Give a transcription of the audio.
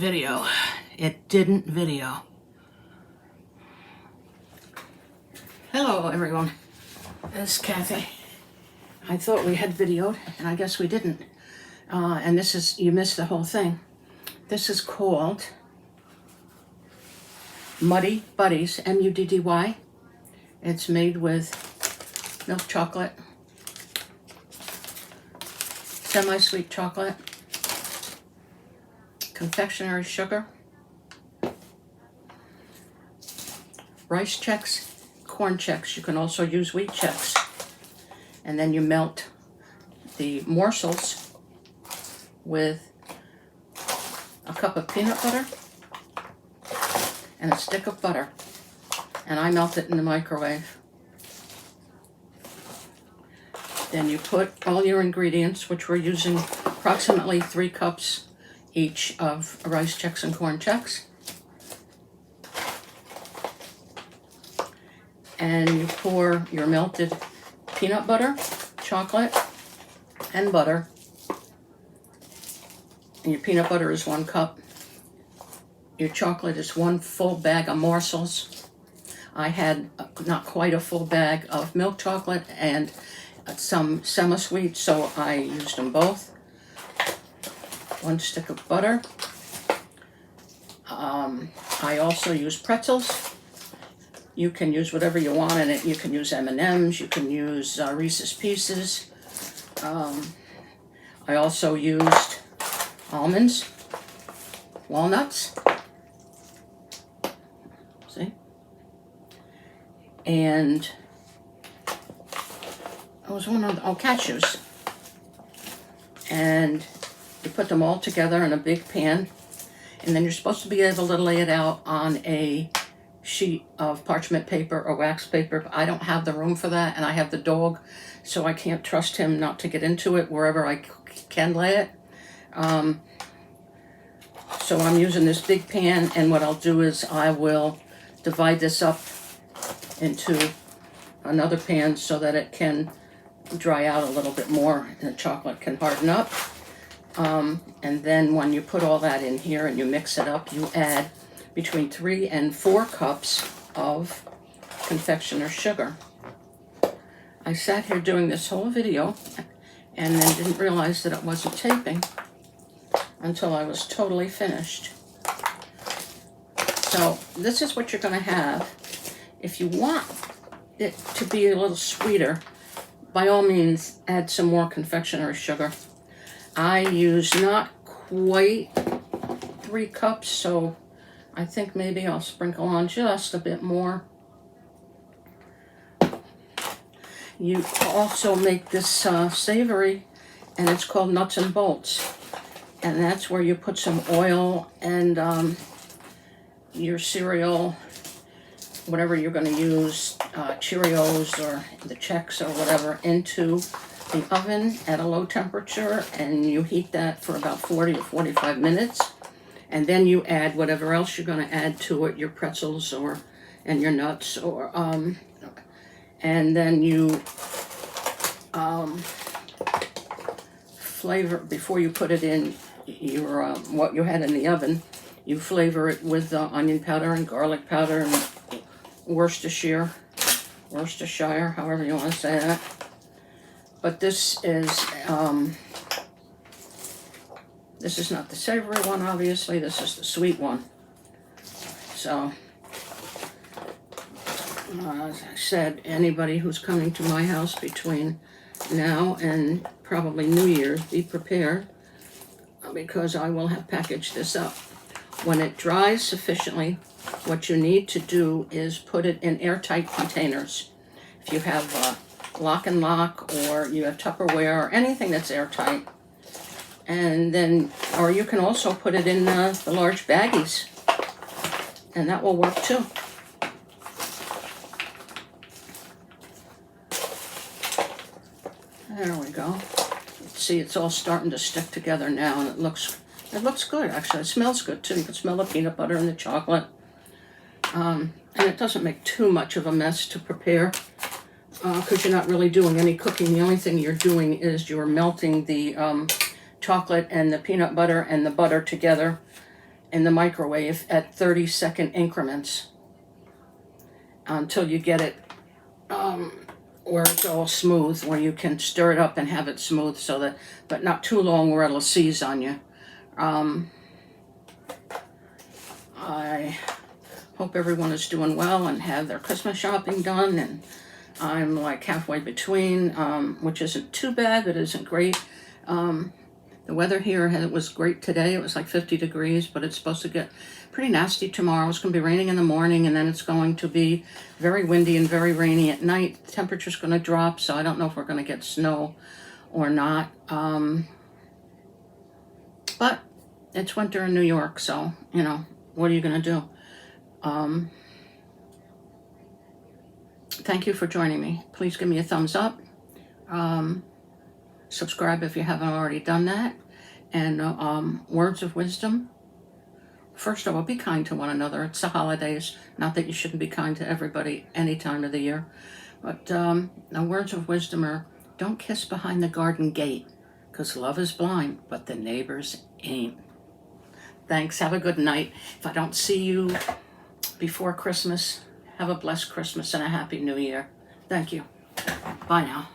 Video. It didn't video. Hello everyone, this is Kathy. I thought we had videoed and I guess we didn't. And this is, you missed the whole thing. This is called Muddy Buddies, M-U-D-D-Y. It's made with milk chocolate, semi-sweet chocolate, confectionery sugar, rice Chex, corn Chex. You can also use wheat Chex. And then you melt the morsels with a cup of peanut butter and a stick of butter. And I melt it in the microwave. Then you put all your ingredients, which we're using approximately 3 cups each of rice Chex and corn Chex. And you pour your melted peanut butter, chocolate, and butter. And your peanut butter is 1 cup. Your chocolate is 1 full bag of morsels. I had not quite a full bag of milk chocolate and some semi-sweet, so I used them both. 1 stick of butter. I also use pretzels. You can use whatever you want in it. You can use M&Ms. You can use Reese's Pieces. I also used almonds, walnuts. See? And it was one of the, cashews. And you put them all together in a big pan, and then you're supposed to be able to lay it out on a sheet of parchment paper or wax paper. But I don't have the room for that, and I have the dog, so I can't trust him not to get into it wherever I can lay it. So I'm using this big pan, and what I'll do is I will divide this up into another pan so that it can dry out a little bit more and the chocolate can harden up. And then when you put all that in here and you mix it up, you add between 3 and 4 cups of confectioner's sugar. I sat here doing this whole video and then didn't realize that it wasn't taping until I was totally finished. So this is what you're going to have. If you want it to be a little sweeter, by all means add some more confectioner's sugar. I use not quite 3 cups, so I think maybe I'll sprinkle on just a bit more. You also make this savory, and it's called Nuts and Bolts. And that's where you put some oil and your cereal, whatever you're going to use, Cheerios or the Chex or whatever, into the oven at a low temperature, and you heat that for about 40 or 45 minutes. And then you add whatever else you're going to add to it, your pretzels and your nuts, or and then you flavor before you put it in your what you had in the oven. You flavor it with onion powder and garlic powder and Worcestershire, however you want to say that. But this is not the savory one, obviously. This is the sweet one. So, as I said, anybody who's coming to my house between now and probably New Year's, be prepared, because I will have packaged this up. When it dries sufficiently, what you need to do is put it in airtight containers. If you have Lock and Lock, or you have Tupperware, or anything that's airtight. And then, or you can also put it in the large baggies, and that will work too. There we go. See, it's all starting to stick together now, and it looks good, actually. It smells good too. You can smell the peanut butter and the chocolate. And it doesn't make too much of a mess to prepare, because you're not really doing any cooking. The only thing you're doing is you're melting the chocolate and the peanut butter and the butter together in the microwave at 30-second increments until you get it where it's all smooth, where you can stir it up and have it smooth, so that, but not too long where it'll seize on you. I hope everyone is doing well and have their Christmas shopping done, and I'm like halfway between, which isn't too bad, but isn't great. The weather here was great today. It was like 50 degrees, but it's supposed to get pretty nasty tomorrow. It's going to be raining in the morning, and then it's going to be very windy and very rainy at night. The temperature's going to drop, so I don't know if we're going to get snow or not. But it's winter in New York, so, you know, what are you going to do? Thank you for joining me. Please give me a thumbs up. Subscribe if you haven't already done that. And words of wisdom. First of all, be kind to one another. It's the holidays. Not that you shouldn't be kind to everybody any time of the year. But the words of wisdom are, don't kiss behind the garden gate, because love is blind, but the neighbors ain't. Thanks. Have a good night. If I don't see you before Christmas, have a blessed Christmas and a Happy New Year. Thank you. Bye now.